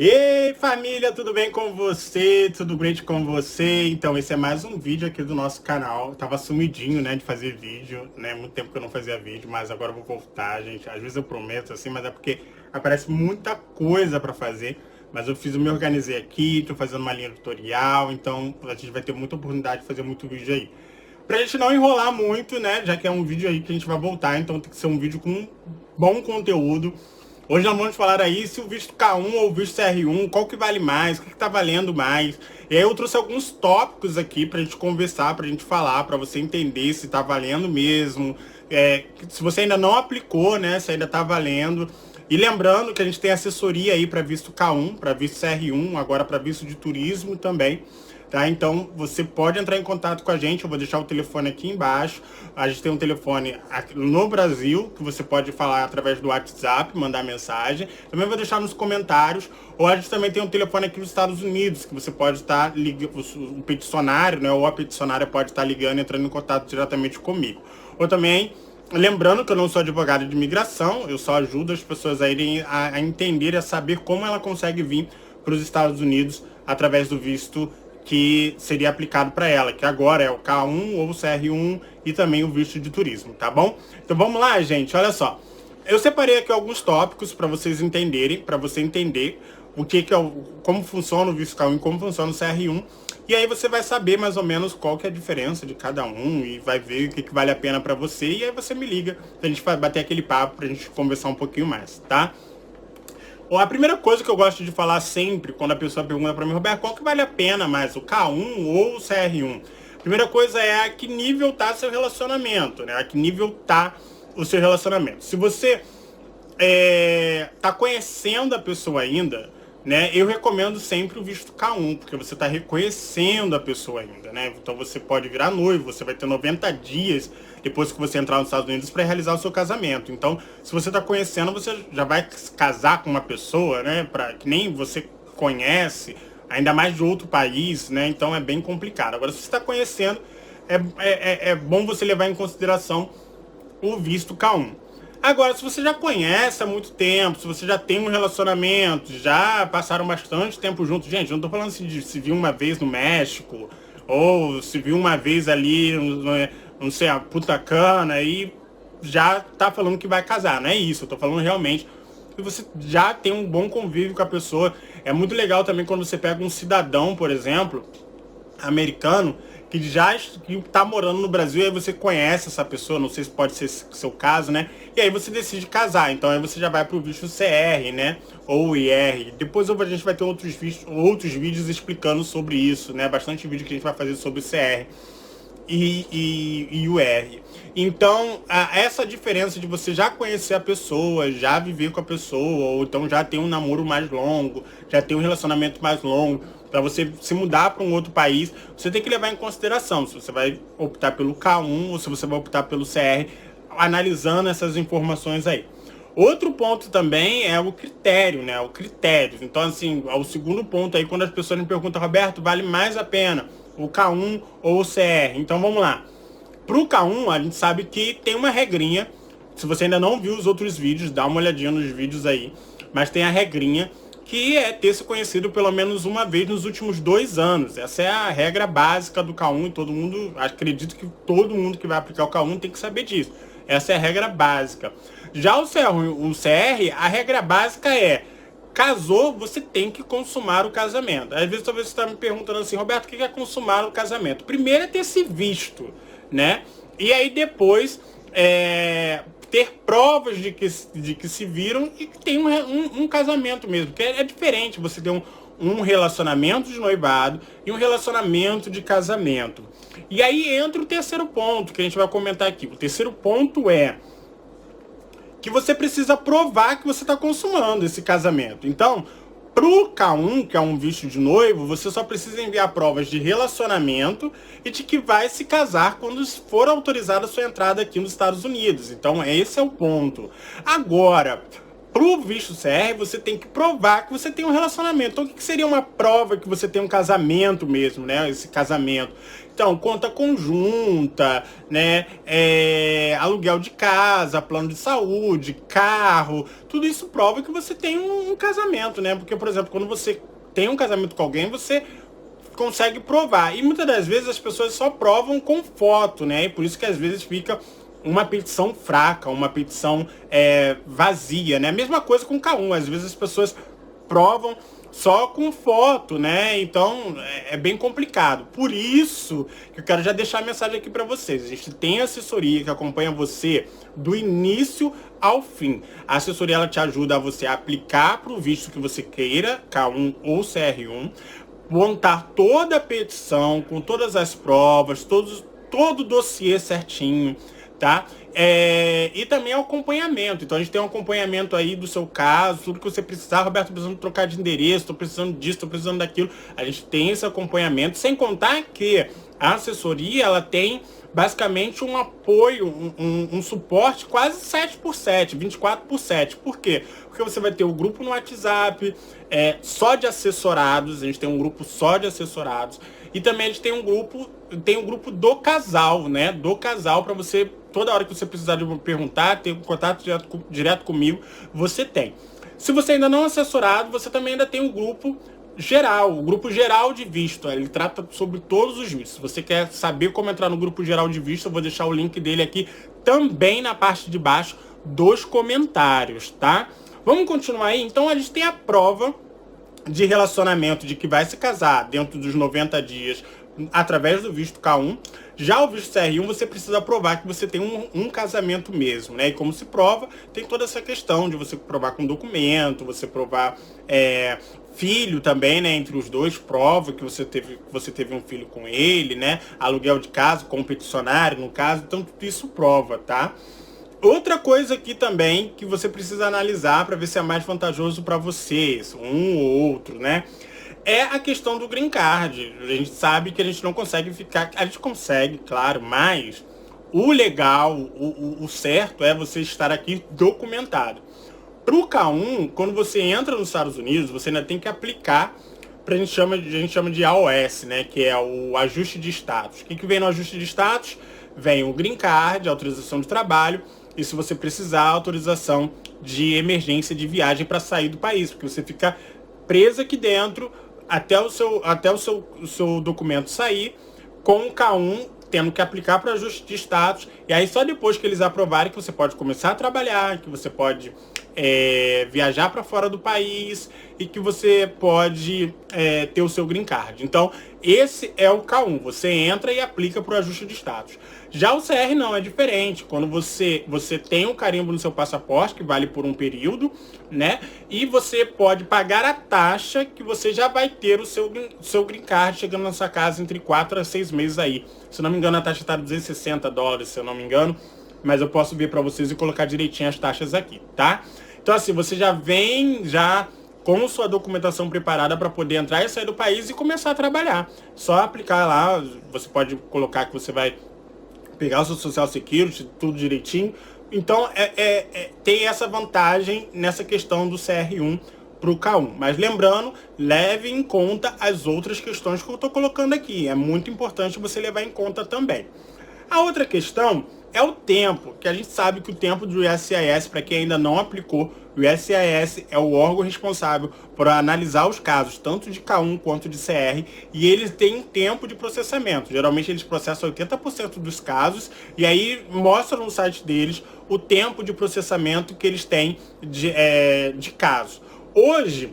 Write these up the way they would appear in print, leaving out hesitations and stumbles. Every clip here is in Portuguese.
Ei, família, tudo bem com você? Tudo great com você? Então, esse é mais um vídeo aqui do nosso canal. Eu tava sumidinho, né, de fazer vídeo, né? Muito tempo que eu não fazia vídeo, mas agora eu vou voltar, gente. Às vezes eu prometo assim, mas é porque aparece muita coisa pra fazer. Mas eu me organizei aqui, tô fazendo uma linha tutorial, então a gente vai ter muita oportunidade de fazer muito vídeo aí. Pra gente não enrolar muito, né, já que é um vídeo aí que a gente vai voltar, então tem que ser um vídeo com bom conteúdo. Hoje nós vamos falar aí se o visto K1 ou o visto CR1, qual que vale mais, o que tá valendo mais. E aí eu trouxe alguns tópicos aqui pra gente conversar, pra gente falar, pra você entender se tá valendo mesmo, se você ainda não aplicou, né, se ainda tá valendo. E lembrando que a gente tem assessoria aí para visto K1, para visto CR1, agora para visto de turismo também. Tá? Então você pode entrar em contato com a gente, eu vou deixar o telefone aqui embaixo. A gente tem um telefone aqui no Brasil, que você pode falar através do WhatsApp, mandar mensagem. Também vou deixar nos comentários. Ou a gente também tem um telefone aqui nos Estados Unidos, que você pode estar ligando, o peticionário, né, ou a peticionária pode estar ligando, entrando em contato diretamente comigo. Ou também, lembrando que eu não sou advogado de imigração, eu só ajudo as pessoas a irem a entender, a saber como ela consegue vir para os Estados Unidos através do visto que seria aplicado para ela, que agora é o K1 ou o CR1 e também o visto de turismo, tá bom? Então vamos lá, gente, olha só. Eu separei aqui alguns tópicos para vocês entenderem, para você entender o que é como funciona o visto K1 e como funciona o CR1. E aí você vai saber mais ou menos qual que é a diferença de cada um e vai ver o que vale a pena para você. E aí você me liga pra gente bater aquele papo, pra gente conversar um pouquinho mais, tá? A primeira coisa que eu gosto de falar sempre, quando a pessoa pergunta para mim, Roberto, qual que vale a pena mais, o K1 ou o CR1? Primeira coisa é a que nível tá seu relacionamento, né? A que nível tá o seu relacionamento. Se você tá conhecendo a pessoa ainda, né? Eu recomendo sempre o visto K1, porque você está reconhecendo a pessoa ainda, né? Então você pode virar noivo, você vai ter 90 dias depois que você entrar nos Estados Unidos para realizar o seu casamento. Então, se você está conhecendo, você já vai casar com uma pessoa, né? Que nem você conhece, ainda mais de outro país, né? Então é bem complicado. Agora, se você está conhecendo, é bom você levar em consideração o visto K1. Agora, se você já conhece há muito tempo, se você já tem um relacionamento, já passaram bastante tempo juntos, gente, não tô falando assim de se viu uma vez no México, ou se viu uma vez ali, não sei, a Punta Cana, e já tá falando que vai casar, não é isso, eu tô falando realmente que você já tem um bom convívio com a pessoa. É muito legal também quando você pega um cidadão, por exemplo, americano, que já está morando no Brasil, e aí você conhece essa pessoa, não sei se pode ser seu caso, né? E aí você decide casar, então aí você já vai pro visto CR, né? Ou IR. Depois a gente vai ter outros vídeos explicando sobre isso, né? Bastante vídeo que a gente vai fazer sobre o CR e o R. Então, essa diferença de você já conhecer a pessoa, já viver com a pessoa, ou então já ter um namoro mais longo, já ter um relacionamento mais longo, para você se mudar para um outro país, você tem que levar em consideração se você vai optar pelo K1 ou se você vai optar pelo CR, analisando essas informações aí. Outro ponto também é o critério, né? O critério. Então, assim, o segundo ponto aí, quando as pessoas me perguntam, Roberto, vale mais a pena o K1 ou o CR? Então, vamos lá. Pro K1, a gente sabe que tem uma regrinha. Se você ainda não viu os outros vídeos, dá uma olhadinha nos vídeos aí. Mas tem a regrinha que é ter se conhecido pelo menos uma vez nos últimos 2 anos. Essa é a regra básica do K1 e todo mundo, acredito que todo mundo que vai aplicar o K1 tem que saber disso. Essa é a regra básica. Já o CR, a regra básica é: casou, você tem que consumar o casamento. Às vezes talvez você está me perguntando assim, Roberto, o que é consumar o casamento? Primeiro é ter se visto, né? E aí depois ter provas de que se viram e que tem um casamento mesmo. Que é diferente você ter um relacionamento de noivado e um relacionamento de casamento. E aí entra o terceiro ponto que a gente vai comentar aqui. O terceiro ponto é que você precisa provar que você está consumando esse casamento. Então, pro K1, que é um visto de noivo, você só precisa enviar provas de relacionamento e de que vai se casar quando for autorizada a sua entrada aqui nos Estados Unidos. Então, esse é o ponto. Agora, Pro visto CR, você tem que provar que você tem um relacionamento. Então, o que seria uma prova que você tem um casamento mesmo, né? Esse casamento. Então, conta conjunta, né? Aluguel de casa, plano de saúde, carro. Tudo isso prova que você tem um casamento, né? Porque, por exemplo, quando você tem um casamento com alguém, você consegue provar. E muitas das vezes as pessoas só provam com foto, né? E por isso que às vezes fica uma petição fraca, uma petição vazia, né? Mesma coisa com K1, às vezes as pessoas provam só com foto, né? Então é bem complicado. Por isso que eu quero já deixar a mensagem aqui para vocês. A gente tem assessoria que acompanha você do início ao fim. A assessoria ela te ajuda a você aplicar para o visto que você queira, K1 ou CR1, montar toda a petição com todas as provas, todo o dossiê certinho, tá? E também o acompanhamento. Então a gente tem um acompanhamento aí do seu caso, tudo que você precisar. Roberto, tô precisando trocar de endereço, tô precisando disso, tô precisando daquilo. A gente tem esse acompanhamento, sem contar que a assessoria, ela tem basicamente um apoio, um suporte quase 7x7, 24x7. Por quê? Porque você vai ter o grupo no WhatsApp, só de assessorados, a gente tem um grupo só de assessorados, e também a gente tem um grupo do casal, né? Do casal, para você, toda hora que você precisar de perguntar, ter um contato direto comigo, você tem. Se você ainda não é assessorado, você também ainda tem o grupo geral de visto. Ele trata sobre todos os vistos. Se você quer saber como entrar no grupo geral de visto, eu vou deixar o link dele aqui também na parte de baixo dos comentários, tá? Vamos continuar aí? Então a gente tem a prova de relacionamento de que vai se casar dentro dos 90 dias através do visto K1. Já o visto CR1, você precisa provar que você tem um casamento mesmo, né? E como se prova, tem toda essa questão de você provar com documento, você provar filho também, né? Entre os dois, prova que você teve um filho com ele, né? Aluguel de casa, com peticionário, no caso. Então, tudo isso prova, tá? Outra coisa aqui também que você precisa analisar para ver se é mais vantajoso para vocês, um ou outro, né? É a questão do green card. A gente sabe que a gente não consegue ficar... A gente consegue, claro, mas o legal, o certo é você estar aqui documentado. Para o K1, quando você entra nos Estados Unidos, você ainda tem que aplicar para a gente chama de AOS, né? Que é o ajuste de status. O que vem no ajuste de status? Vem o green card, a autorização de trabalho, e se você precisar, a autorização de emergência de viagem para sair do país, porque você fica preso aqui dentro até o seu documento sair, com o K1 tendo que aplicar para ajuste de status, e aí só depois que eles aprovarem que você pode começar a trabalhar, que você pode viajar para fora do país e que você pode ter o seu green card. Então, esse é o K1. Você entra e aplica para o ajuste de status. Já o CR não, é diferente. Quando você tem um carimbo no seu passaporte, que vale por um período, né? E você pode pagar a taxa que você já vai ter o seu green card chegando na sua casa entre 4 a 6 meses aí. Se não me engano, a taxa está $260, se eu não me engano. Mas eu posso ver para vocês e colocar direitinho as taxas aqui, tá? Então, assim, você já vem com sua documentação preparada para poder entrar e sair do país e começar a trabalhar. Só aplicar lá, você pode colocar que você vai pegar o seu Social Security, tudo direitinho. Então, tem essa vantagem nessa questão do CR1 para o K1. Mas lembrando, leve em conta as outras questões que eu estou colocando aqui. É muito importante você levar em conta também. A outra questão é o tempo, que a gente sabe que o tempo do USCIS, para quem ainda não aplicou, o USCIS é o órgão responsável por analisar os casos, tanto de K1 quanto de CR, e eles têm um tempo de processamento. Geralmente eles processam 80% dos casos, e aí mostram no site deles o tempo de processamento que eles têm de casos. Hoje,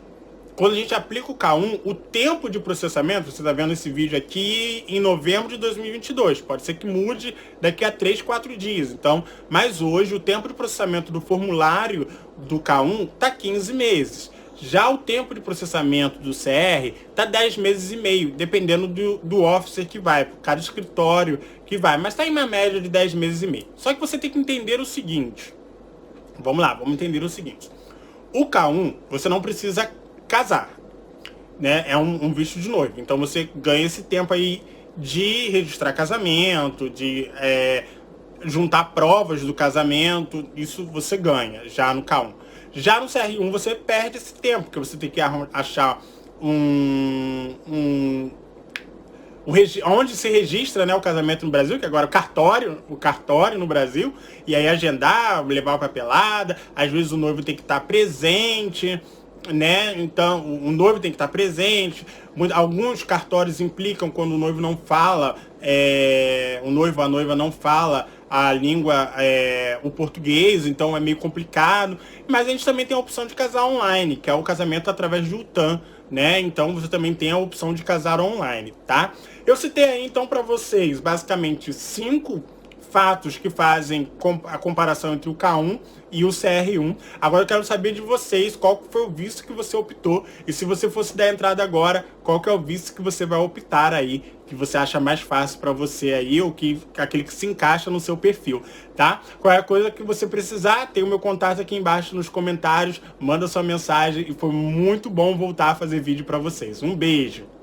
quando a gente aplica o K1, o tempo de processamento, você está vendo esse vídeo aqui em novembro de 2022, pode ser que mude daqui a 3, 4 dias. Então, mas hoje o tempo de processamento do formulário do K1 está 15 meses. Já o tempo de processamento do CR está 10 meses e meio, dependendo do officer que vai, por cada escritório que vai, mas está em uma média de 10 meses e meio. Só que você tem que entender o seguinte, vamos entender o seguinte. O K1, você não precisa casar, né? É um visto de noivo. Então você ganha esse tempo aí de registrar casamento, de juntar provas do casamento. Isso você ganha já no K1. Já no CR1 você perde esse tempo, porque você tem que achar onde se registra, né, o casamento no Brasil, que agora é o cartório no Brasil, e aí agendar, levar a papelada, às vezes o noivo tem que estar presente, né? Então, o noivo tem que estar presente. Alguns cartórios implicam quando o noivo não fala, o noivo, a noiva não fala a língua, o português, então é meio complicado. Mas a gente também tem a opção de casar online, que é o casamento através de UTAN, né? Então você também tem a opção de casar online, tá? Eu citei aí então para vocês basicamente 5 fatos que fazem a comparação entre o K1 e o CR1. Agora eu quero saber de vocês qual foi o visto que você optou, e se você fosse dar entrada agora, qual que é o visto que você vai optar aí, que você acha mais fácil para você aí, ou aquele que se encaixa no seu perfil, tá? Qualquer coisa que você precisar, tem o meu contato aqui embaixo nos comentários, manda sua mensagem, e foi muito bom voltar a fazer vídeo para vocês. Um beijo!